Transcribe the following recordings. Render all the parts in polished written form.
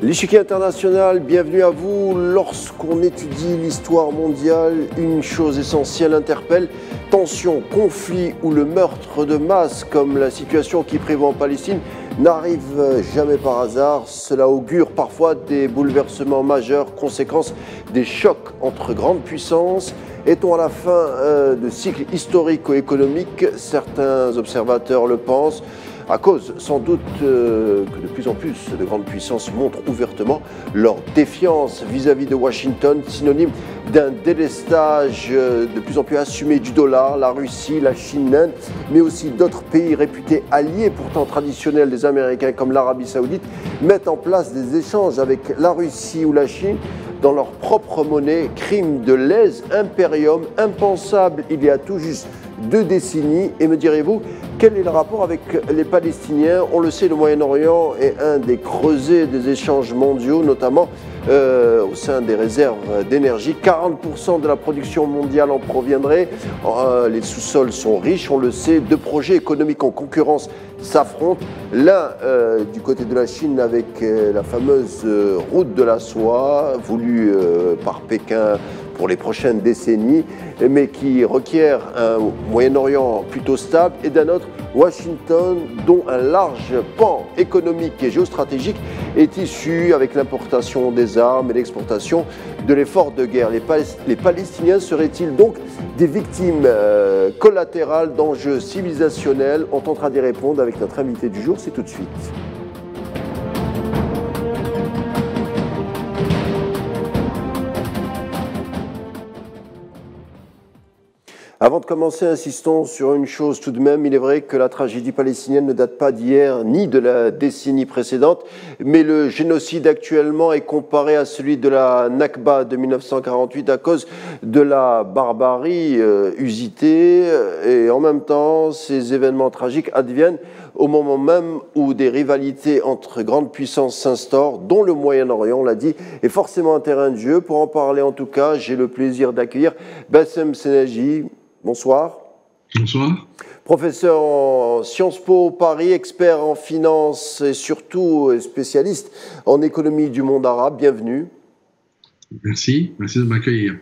L'échiquier international, bienvenue à vous. Lorsqu'on étudie l'histoire mondiale, une chose essentielle interpelle, tension, conflit ou le meurtre de masse, comme la situation qui prévaut en Palestine, n'arrive jamais par hasard. Cela augure parfois des bouleversements majeurs, conséquence des chocs entre grandes puissances. Est-on à la fin de cycle historico-économique? Certains observateurs le pensent. À cause, sans doute, que de plus en plus de grandes puissances montrent ouvertement leur défiance vis-à-vis de Washington, synonyme d'un délestage de plus en plus assumé du dollar, la Russie, la Chine, l'Inde, mais aussi d'autres pays réputés alliés pourtant traditionnels des Américains comme l'Arabie Saoudite, mettent en place des échanges avec la Russie ou la Chine dans leur propre monnaie, crime de lèse impérium, impensable il y a tout juste 2 décennies. Et me direz-vous, quel est le rapport avec les Palestiniens? On le sait, le Moyen-Orient est un des creusets des échanges mondiaux, notamment au sein des réserves d'énergie. 40% de la production mondiale en proviendrait. Les sous-sols sont riches, on le sait. 2 projets économiques en concurrence s'affrontent. L'un du côté de la Chine avec la fameuse route de la soie, voulue par Pékin pour les prochaines décennies, mais qui requiert un Moyen-Orient plutôt stable, et d'un autre, Washington, dont un large pan économique et géostratégique est issu avec l'importation des armes et l'exportation de l'effort de guerre. Les Palestiniens seraient-ils donc des victimes collatérales d'enjeux civilisationnels? On tentera d'y répondre avec notre invité du jour, c'est tout de suite. Avant de commencer, insistons sur une chose tout de même. Il est vrai que la tragédie palestinienne ne date pas d'hier ni de la décennie précédente, mais le génocide actuellement est comparé à celui de la Nakba de 1948 à cause de la barbarie usitée. Et en même temps, ces événements tragiques adviennent au moment même où des rivalités entre grandes puissances s'instaurent, dont le Moyen-Orient, on l'a dit, est forcément un terrain de jeu. Pour en parler, en tout cas, j'ai le plaisir d'accueillir Bassem Senaji. Bonsoir. Bonsoir. Professeur en Sciences Po Paris, expert en finance et surtout spécialiste en économie du monde arabe. Bienvenue. Merci de m'accueillir.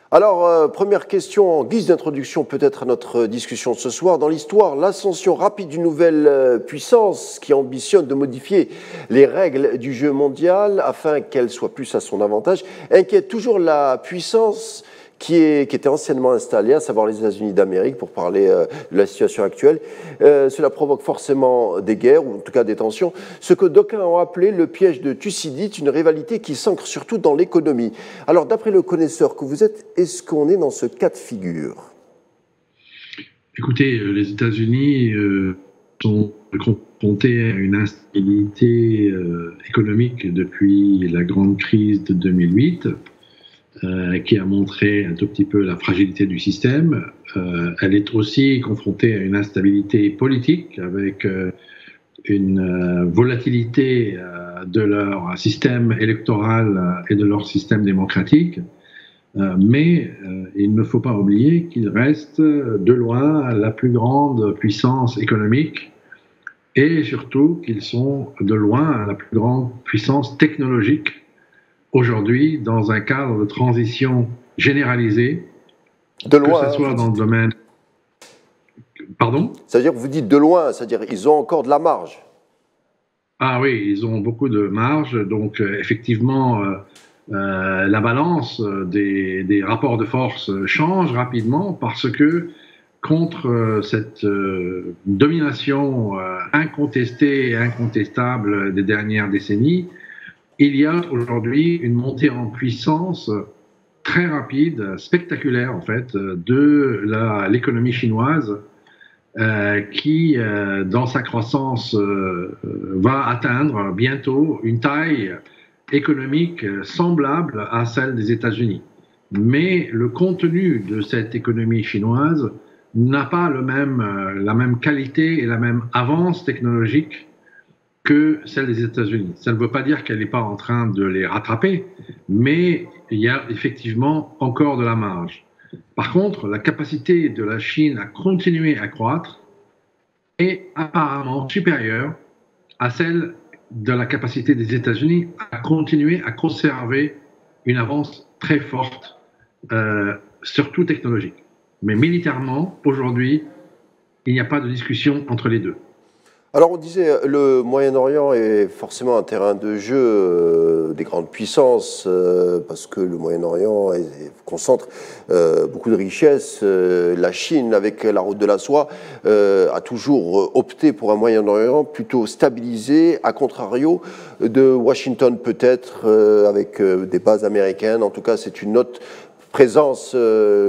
Alors, première question en guise d'introduction peut-être à notre discussion de ce soir. Dans l'histoire, l'ascension rapide d'une nouvelle puissance qui ambitionne de modifier les règles du jeu mondial afin qu'elle soit plus à son avantage inquiète toujours la puissance qui était anciennement installée, à savoir les États-Unis d'Amérique, pour parler de la situation actuelle. Cela provoque forcément des guerres, ou en tout cas des tensions. Ce que d'aucuns ont appelé le piège de Thucydide, une rivalité qui s'ancre surtout dans l'économie. Alors, d'après le connaisseur que vous êtes, est-ce qu'on est dans ce cas de figure? Écoutez, les États-Unis sont confrontés à une instabilité économique depuis la grande crise de 2008. Qui a montré un tout petit peu la fragilité du système. Elle est aussi confrontée à une instabilité politique avec une volatilité de leur système électoral et de leur système démocratique. Mais il ne faut pas oublier qu'ils restent de loin la plus grande puissance économique et surtout qu'ils sont de loin la plus grande puissance technologique aujourd'hui, dans un cadre de transition généralisée, de loin, que ce soit dans le domaine... Pardon? C'est-à-dire que vous dites de loin, c'est-à-dire qu'ils ont encore de la marge. Ah oui, ils ont beaucoup de marge, donc effectivement, la balance des rapports de force change rapidement parce que contre cette domination incontestée et incontestable des dernières décennies, il y a aujourd'hui une montée en puissance très rapide, spectaculaire en fait, de l'économie chinoise qui, dans sa croissance, va atteindre bientôt une taille économique semblable à celle des États-Unis. Mais le contenu de cette économie chinoise n'a pas la même qualité et la même avance technologique que celle des États-Unis. Ça ne veut pas dire qu'elle n'est pas en train de les rattraper, mais il y a effectivement encore de la marge. Par contre, la capacité de la Chine à continuer à croître est apparemment supérieure à celle de la capacité des États-Unis à continuer à conserver une avance très forte, surtout technologique. Mais militairement, aujourd'hui, il n'y a pas de discussion entre les deux. Alors on disait, le Moyen-Orient est forcément un terrain de jeu des grandes puissances, parce que le Moyen-Orient concentre beaucoup de richesses. La Chine, avec la route de la soie, a toujours opté pour un Moyen-Orient plutôt stabilisé, à contrario de Washington peut-être, avec des bases américaines. En tout cas, c'est une autre présence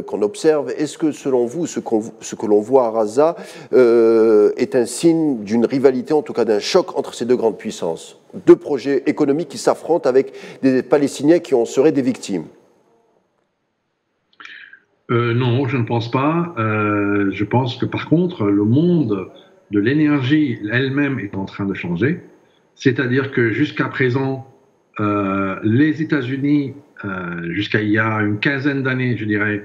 qu'on observe. Est-ce que, selon vous, ce que l'on voit à Gaza est un signe d'une rivalité, en tout cas d'un choc entre ces deux grandes puissances? Deux projets économiques qui s'affrontent avec des Palestiniens qui en seraient des victimes. Non, je ne pense pas. Je pense que, par contre, le monde de l'énergie elle-même est en train de changer. C'est-à-dire que jusqu'à présent, les États-Unis, jusqu'à il y a une quinzaine d'années, je dirais,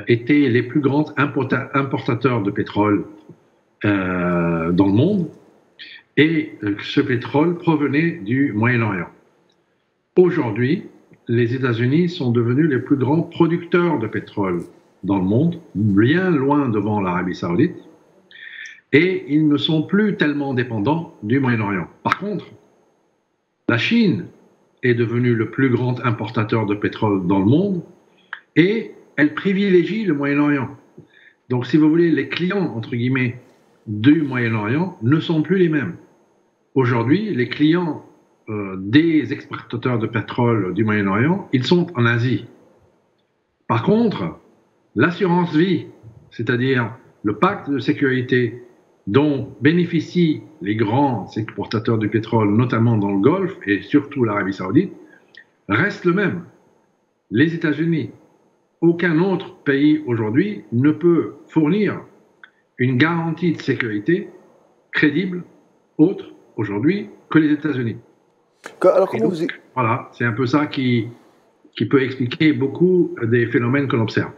étaient les plus grands importateurs de pétrole dans le monde, et ce pétrole provenait du Moyen-Orient. Aujourd'hui, les États-Unis sont devenus les plus grands producteurs de pétrole dans le monde, bien loin devant l'Arabie Saoudite, et ils ne sont plus tellement dépendants du Moyen-Orient. Par contre, la Chine est devenue le plus grand importateur de pétrole dans le monde et elle privilégie le Moyen-Orient. Donc, si vous voulez, les clients, entre guillemets, du Moyen-Orient ne sont plus les mêmes. Aujourd'hui, les clients des exportateurs de pétrole du Moyen-Orient, ils sont en Asie. Par contre, l'assurance vie, c'est-à-dire le pacte de sécurité dont bénéficient les grands exportateurs de pétrole, notamment dans le Golfe et surtout l'Arabie Saoudite, reste le même. Les États-Unis, aucun autre pays aujourd'hui ne peut fournir une garantie de sécurité crédible autre aujourd'hui que les États-Unis. Alors, comment vous... Voilà, c'est un peu ça qui peut expliquer beaucoup des phénomènes que l'on observe.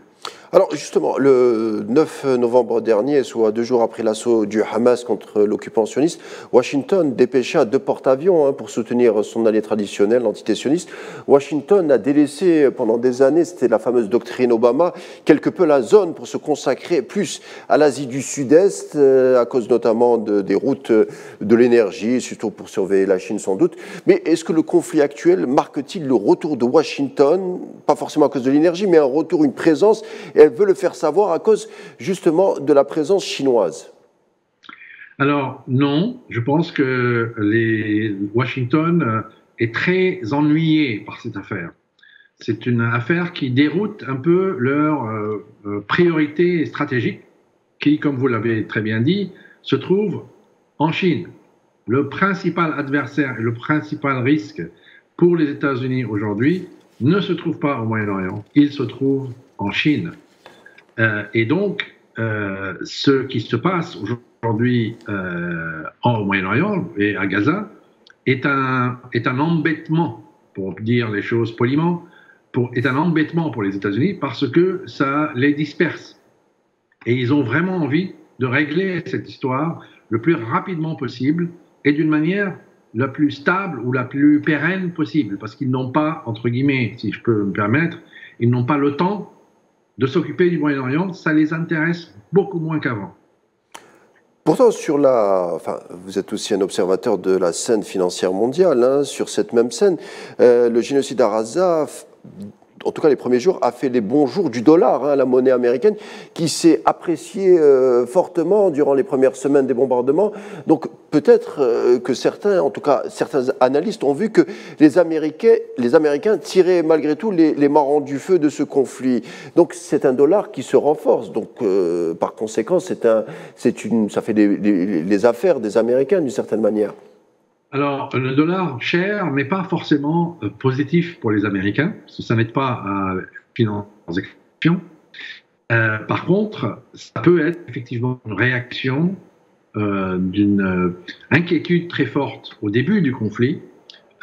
Alors justement, le 9 novembre dernier, soit 2 jours après l'assaut du Hamas contre l'occupant sioniste, Washington dépêcha 2 porte-avions pour soutenir son allié traditionnel, l'entité sioniste. Washington a délaissé pendant des années, c'était la fameuse doctrine Obama, quelque peu la zone pour se consacrer plus à l'Asie du Sud-Est, à cause notamment des routes de l'énergie, surtout pour surveiller la Chine sans doute. Mais est-ce que le conflit actuel marque-t-il le retour de Washington, pas forcément à cause de l'énergie, mais un retour, une présence? Et elle veut le faire savoir à cause justement de la présence chinoise. Alors non, je pense que Washington est très ennuyé par cette affaire. C'est une affaire qui déroute un peu leurs priorités stratégiques qui, comme vous l'avez très bien dit, se trouvent en Chine. Le principal adversaire et le principal risque pour les États-Unis aujourd'hui ne se trouve pas au Moyen-Orient, il se trouve en Chine. Et donc, ce qui se passe aujourd'hui au Moyen-Orient et à Gaza est un embêtement, pour dire les choses poliment, est un embêtement pour les États-Unis parce que ça les disperse. Et ils ont vraiment envie de régler cette histoire le plus rapidement possible et d'une manière la plus stable ou la plus pérenne possible, parce qu'ils n'ont pas, entre guillemets, si je peux me permettre, ils n'ont pas le temps de s'occuper du Moyen-Orient, ça les intéresse beaucoup moins qu'avant. Pourtant, vous êtes aussi un observateur de la scène financière mondiale. Sur cette même scène, le génocide à Gaza, en tout cas les premiers jours, a fait les bons jours du dollar, la monnaie américaine, qui s'est appréciée fortement durant les premières semaines des bombardements. Donc peut-être que certains, en tout cas certains analystes, ont vu que les Américains tiraient malgré tout les marrons du feu de ce conflit. Donc c'est un dollar qui se renforce. Donc par conséquent, ça fait les affaires des Américains d'une certaine manière. Alors, le dollar cher n'est pas forcément positif pour les Américains, parce que ça n'aide pas à la finance. Par contre, ça peut être effectivement une réaction d'une inquiétude très forte au début du conflit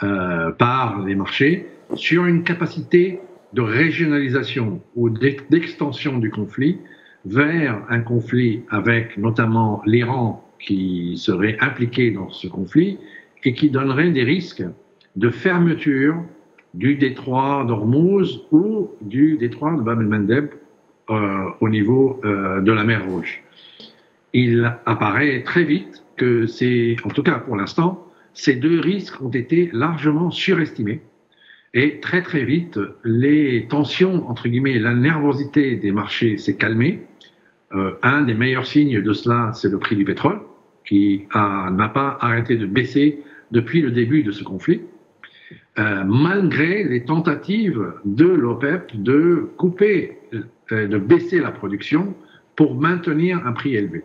par les marchés sur une capacité de régionalisation ou d'extension du conflit vers un conflit avec notamment l'Iran qui serait impliqué dans ce conflit et qui donnerait des risques de fermeture du détroit d'Ormuz ou du détroit de Bab el-Mandeb au niveau de la mer Rouge. Il apparaît très vite que en tout cas pour l'instant, ces deux risques ont été largement surestimés. Et très très vite, les tensions, entre guillemets, la nervosité des marchés s'est calmée. Un des meilleurs signes de cela, c'est le prix du pétrole, qui n'a pas arrêté de baisser depuis le début de ce conflit, malgré les tentatives de l'OPEP de couper, de baisser la production pour maintenir un prix élevé.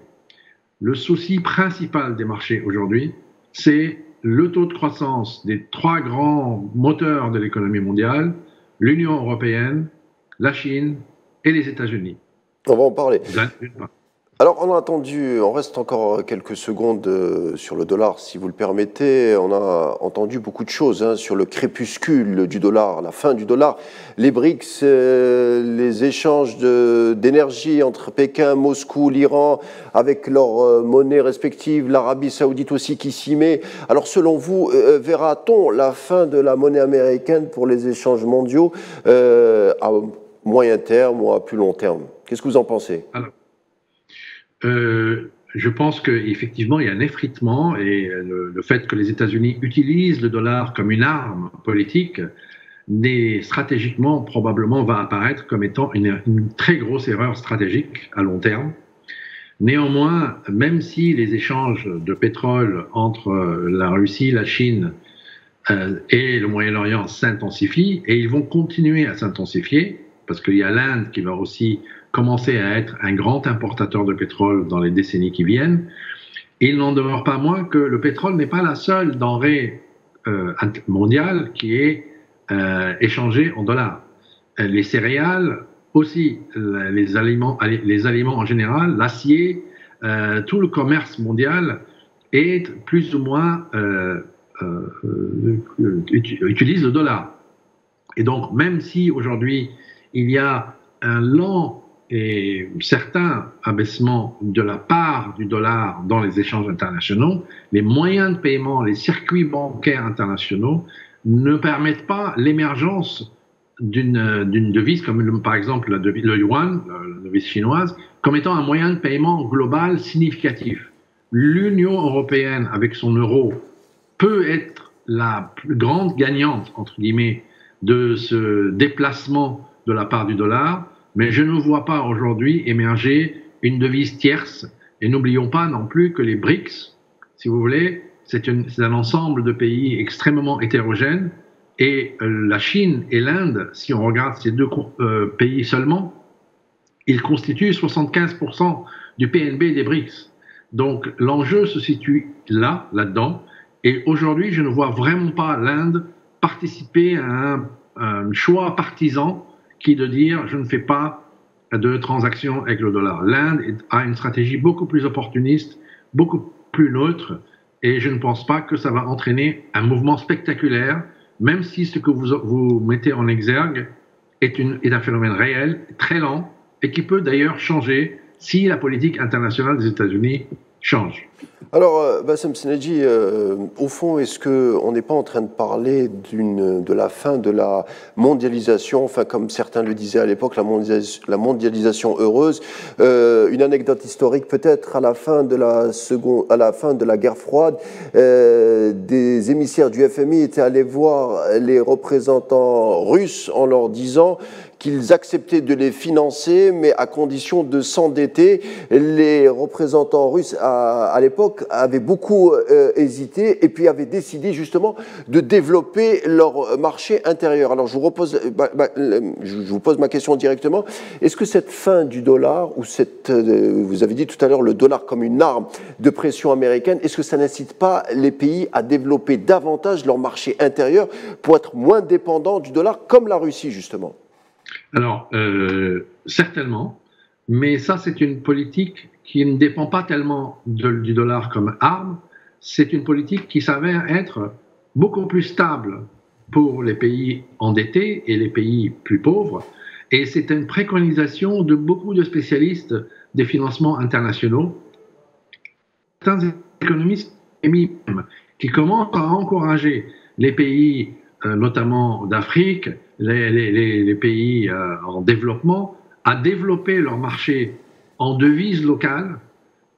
Le souci principal des marchés aujourd'hui, c'est le taux de croissance des trois grands moteurs de l'économie mondiale, l'Union européenne, la Chine et les États-Unis. On va en parler. Alors, on a entendu, on reste encore quelques secondes sur le dollar, si vous le permettez. On a entendu beaucoup de choses sur le crépuscule du dollar, la fin du dollar, les BRICS, les échanges d'énergie entre Pékin, Moscou, l'Iran, avec leurs monnaies respectives, l'Arabie saoudite aussi qui s'y met. Alors, selon vous, verra-t-on la fin de la monnaie américaine pour les échanges mondiaux à moyen terme ou à plus long terme? Qu'est-ce que vous en pensez? Je pense qu'effectivement, il y a un effritement et le fait que les États-Unis utilisent le dollar comme une arme politique, stratégiquement, probablement, va apparaître comme étant une très grosse erreur stratégique à long terme. Néanmoins, même si les échanges de pétrole entre la Russie, la Chine et le Moyen-Orient s'intensifient, et ils vont continuer à s'intensifier, parce qu'il y a l'Inde qui va aussi commencer à être un grand importateur de pétrole dans les décennies qui viennent, il n'en demeure pas moins que le pétrole n'est pas la seule denrée mondiale qui est échangée en dollars. Les céréales aussi, les aliments en général, l'acier, tout le commerce mondial est plus ou moins utilise le dollar. Et donc, même si aujourd'hui il y a un lent et certain abaissement de la part du dollar dans les échanges internationaux, les moyens de paiement, les circuits bancaires internationaux ne permettent pas l'émergence d'une devise comme par exemple le yuan, la devise chinoise, comme étant un moyen de paiement global significatif. L'Union européenne, avec son euro, peut être la plus grande gagnante, entre guillemets, de ce déplacement de la part du dollar, mais je ne vois pas aujourd'hui émerger une devise tierce. Et n'oublions pas non plus que les BRICS, si vous voulez, c'est un ensemble de pays extrêmement hétérogènes. Et la Chine et l'Inde, si on regarde ces deux pays seulement, ils constituent 75% du PNB des BRICS. Donc l'enjeu se situe là-dedans. Et aujourd'hui, je ne vois vraiment pas l'Inde participer à un choix partisan qui est de dire je ne fais pas de transactions avec le dollar. L'Inde a une stratégie beaucoup plus opportuniste, beaucoup plus neutre, et je ne pense pas que ça va entraîner un mouvement spectaculaire, même si ce que vous mettez en exergue est un phénomène réel, très lent, et qui peut d'ailleurs changer si la politique internationale des États-Unis change. Alors, Bassem Senedji, au fond, est-ce qu'on n'est pas en train de parler de la fin de la mondialisation, enfin, comme certains le disaient à l'époque, la mondialisation heureuse? Une anecdote historique, peut-être à la fin de la guerre froide, des émissaires du FMI étaient allés voir les représentants russes en leur disant qu'ils acceptaient de les financer, mais à condition de s'endetter. Les représentants russes, à l'époque, avaient beaucoup hésité et puis avaient décidé justement de développer leur marché intérieur. Alors, je vous pose ma question directement. Est-ce que cette fin du dollar, ou vous avez dit tout à l'heure le dollar comme une arme de pression américaine, est-ce que ça n'incite pas les pays à développer davantage leur marché intérieur pour être moins dépendants du dollar, comme la Russie, justement? Alors, certainement, mais ça, c'est une politique qui ne dépend pas tellement du dollar comme arme, c'est une politique qui s'avère être beaucoup plus stable pour les pays endettés et les pays plus pauvres, et c'est une préconisation de beaucoup de spécialistes des financements internationaux, certains économistes qui commence à encourager les pays, notamment d'Afrique, les pays en développement, à développer leur marché en devises locales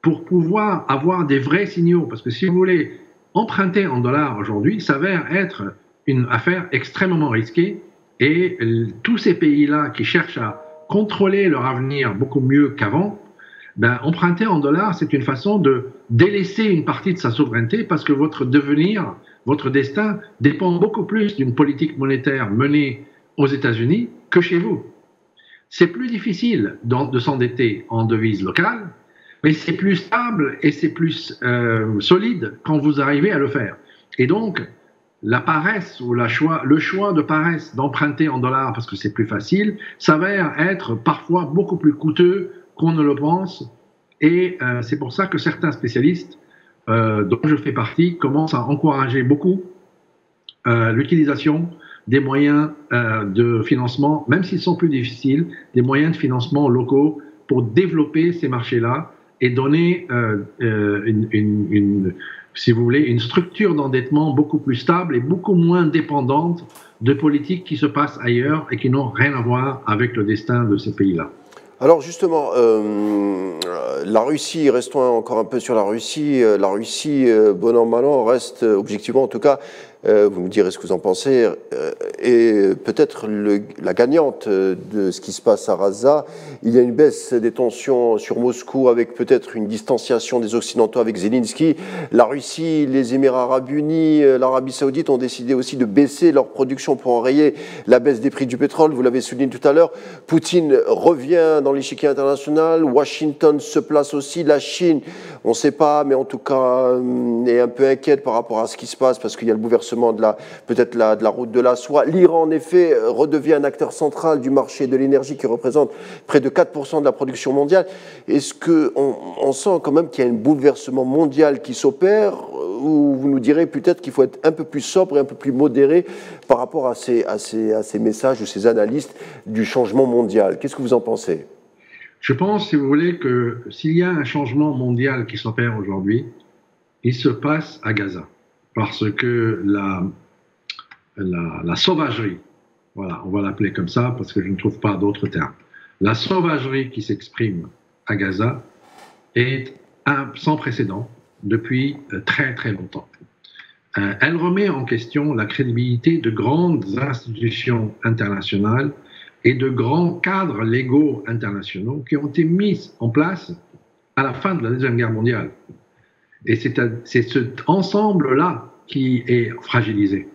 pour pouvoir avoir des vrais signaux. Parce que si vous voulez emprunter en dollars aujourd'hui, s'avère être une affaire extrêmement risquée et tous ces pays-là qui cherchent à contrôler leur avenir beaucoup mieux qu'avant, ben, emprunter en dollars, c'est une façon de délaisser une partie de sa souveraineté parce que votre devenir, votre destin dépend beaucoup plus d'une politique monétaire menée aux États-Unis que chez vous. C'est plus difficile de s'endetter en devise locale, mais c'est plus stable et c'est plus solide quand vous arrivez à le faire. Et donc, la paresse ou le choix de paresse d'emprunter en dollars parce que c'est plus facile s'avère être parfois beaucoup plus coûteux qu'on ne le pense. Et c'est pour ça que certains spécialistes, dont je fais partie, commencent à encourager beaucoup l'utilisation des moyens de financement, même s'ils sont plus difficiles, des moyens de financement locaux pour développer ces marchés-là et donner si vous voulez, une structure d'endettement beaucoup plus stable et beaucoup moins dépendante de politiques qui se passent ailleurs et qui n'ont rien à voir avec le destin de ces pays-là. Alors justement, la Russie, restons encore un peu sur la Russie, bon an, mal an, reste objectivement en tout cas, vous me direz ce que vous en pensez, et peut-être la gagnante de ce qui se passe à Gaza. Il y a une baisse des tensions sur Moscou avec peut-être une distanciation des Occidentaux avec Zelensky. La Russie, les Émirats arabes unis, l'Arabie saoudite ont décidé aussi de baisser leur production pour enrayer la baisse des prix du pétrole. Vous l'avez souligné tout à l'heure. Poutine revient dans l'échiquier international. Washington se place aussi. La Chine, on ne sait pas, mais en tout cas, est un peu inquiète par rapport à ce qui se passe parce qu'il y a le bouleversement de la route de la soie. L'Iran, en effet, redevient un acteur central du marché de l'énergie qui représente près de 4% de la production mondiale. Est-ce qu'on sent quand même qu'il y a un bouleversement mondial qui s'opère, ou vous nous direz peut-être qu'il faut être un peu plus sobre et un peu plus modéré par rapport à ces messages de ces analystes du changement mondial? Qu'est-ce que vous en pensez? Je pense, si vous voulez, que s'il y a un changement mondial qui s'opère aujourd'hui, il se passe à Gaza. Parce que la sauvagerie, voilà, on va l'appeler comme ça parce que je ne trouve pas d'autres termes, la sauvagerie qui s'exprime à Gaza est sans précédent depuis très très longtemps. Elle remet en question la crédibilité de grandes institutions internationales et de grands cadres légaux internationaux qui ont été mis en place à la fin de la Deuxième Guerre mondiale. Et c'est cet ensemble-là qui est fragilisé.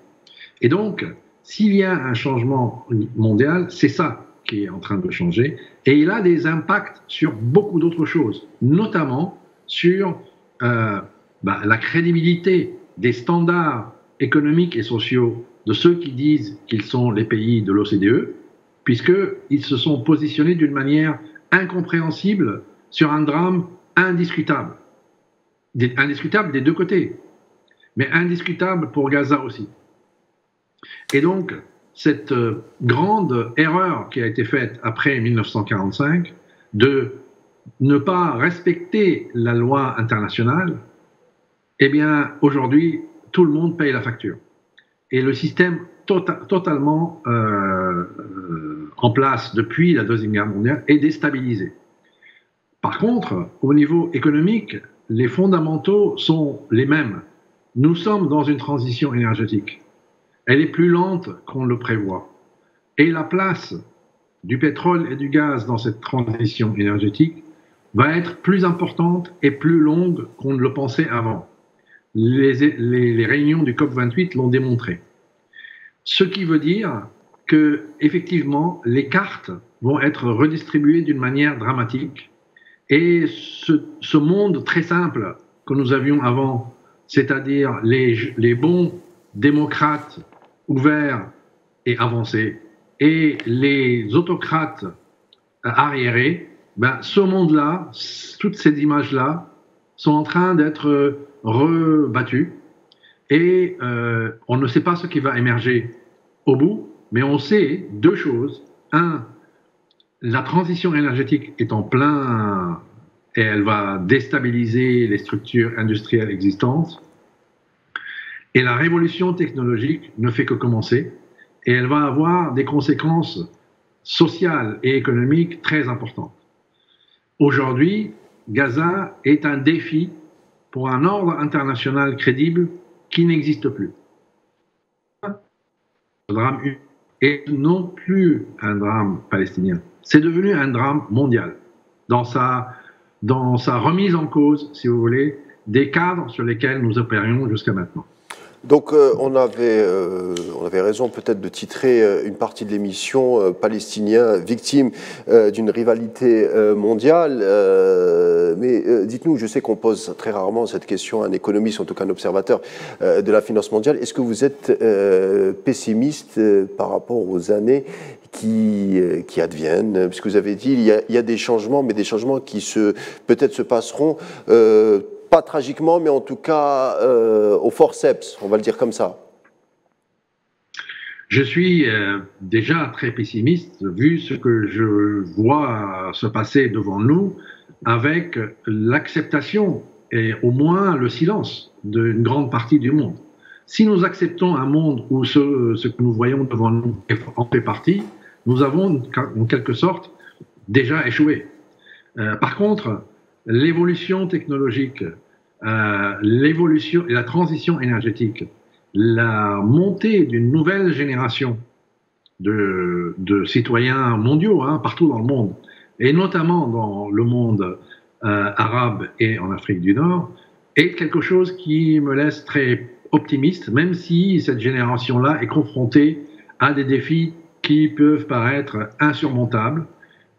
Et donc, s'il y a un changement mondial, c'est ça qui est en train de changer. Et il a des impacts sur beaucoup d'autres choses, notamment sur la crédibilité des standards économiques et sociaux de ceux qui disent qu'ils sont les pays de l'OCDE, puisqu'ils se sont positionnés d'une manière incompréhensible sur un drame indiscutable. Indiscutable des deux côtés, mais indiscutable pour Gaza aussi. Et donc, cette grande erreur qui a été faite après 1945 de ne pas respecter la loi internationale, eh bien, aujourd'hui, tout le monde paye la facture. Et le système totalement en place depuis la Deuxième Guerre mondiale est déstabilisé. Par contre, au niveau économique, les fondamentaux sont les mêmes. Nous sommes dans une transition énergétique. Elle est plus lente qu'on le prévoit. Et la place du pétrole et du gaz dans cette transition énergétique va être plus importante et plus longue qu'on ne le pensait avant. Les réunions du COP28 l'ont démontré. Ce qui veut dire que, effectivement, les cartes vont être redistribuées d'une manière dramatique. Et ce monde très simple que nous avions avant, c'est-à-dire les bons démocrates ouverts et avancés et les autocrates arriérés, ce monde-là, toutes ces images-là sont en train d'être rebattues et on ne sait pas ce qui va émerger au bout, mais on sait deux choses. Un, la transition énergétique est en plein et elle va déstabiliser les structures industrielles existantes. Et la révolution technologique ne fait que commencer et elle va avoir des conséquences sociales et économiques très importantes. Aujourd'hui, Gaza est un défi pour un ordre international crédible qui n'existe plus. Le drame est non plus un drame palestinien, c'est devenu un drame mondial dans sa remise en cause, si vous voulez, des cadres sur lesquels nous opérions jusqu'à maintenant. Donc on avait raison peut-être de titrer une partie de l'émission Palestiniens victimes d'une rivalité mondiale. Mais dites-nous, je sais qu'on pose très rarement cette question à un économiste, en tout cas un observateur de la finance mondiale. Est-ce que vous êtes pessimiste par rapport aux années qui adviennent? Puisque vous avez dit il y a des changements, mais des changements qui peut-être se passeront pas tragiquement, mais en tout cas au forceps, on va le dire comme ça. Je suis déjà très pessimiste vu ce que je vois se passer devant nous avec l'acceptation et au moins le silence d'une grande partie du monde. Si nous acceptons un monde où ce que nous voyons devant nous en fait partie, nous avons en quelque sorte déjà échoué. Par contre, l'évolution technologique, l'évolution et la transition énergétique, la montée d'une nouvelle génération de citoyens mondiaux partout dans le monde, et notamment dans le monde arabe et en Afrique du Nord, est quelque chose qui me laisse très optimiste, même si cette génération-là est confrontée à des défis qui peuvent paraître insurmontables.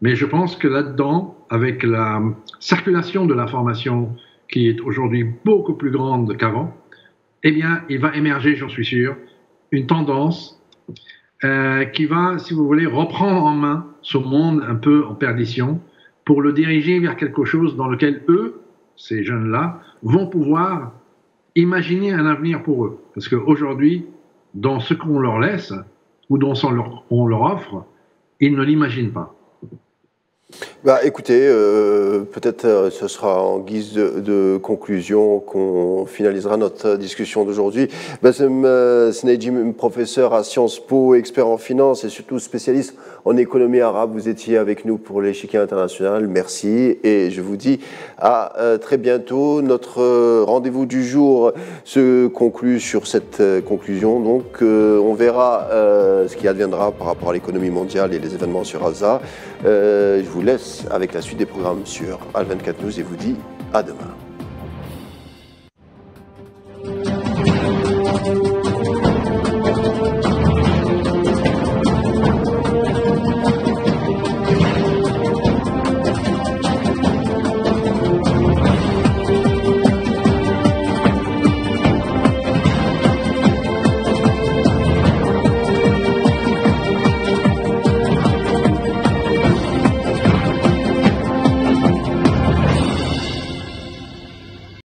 Mais je pense que là-dedans, avec la circulation de l'information qui est aujourd'hui beaucoup plus grande qu'avant, eh bien, il va émerger, j'en suis sûr, une tendance qui va, si vous voulez, reprendre en main ce monde un peu en perdition pour le diriger vers quelque chose dans lequel eux, ces jeunes-là, vont pouvoir imaginer un avenir pour eux. Parce qu'aujourd'hui, dans ce qu'on leur laisse ou dans ce qu'on leur offre, ils ne l'imaginent pas. Écoutez, peut-être ce sera en guise de conclusion qu'on finalisera notre discussion d'aujourd'hui. Bassem Snejdine, professeur à Sciences Po, expert en finance et surtout spécialiste en économie arabe. Vous étiez avec nous pour l'échiquier international. Merci et je vous dis à très bientôt. Notre rendez-vous du jour se conclut sur cette conclusion. Donc on verra ce qui adviendra par rapport à l'économie mondiale et les événements sur Gaza. Je vous laisse avec la suite des programmes sur Al24 News et vous dis à demain.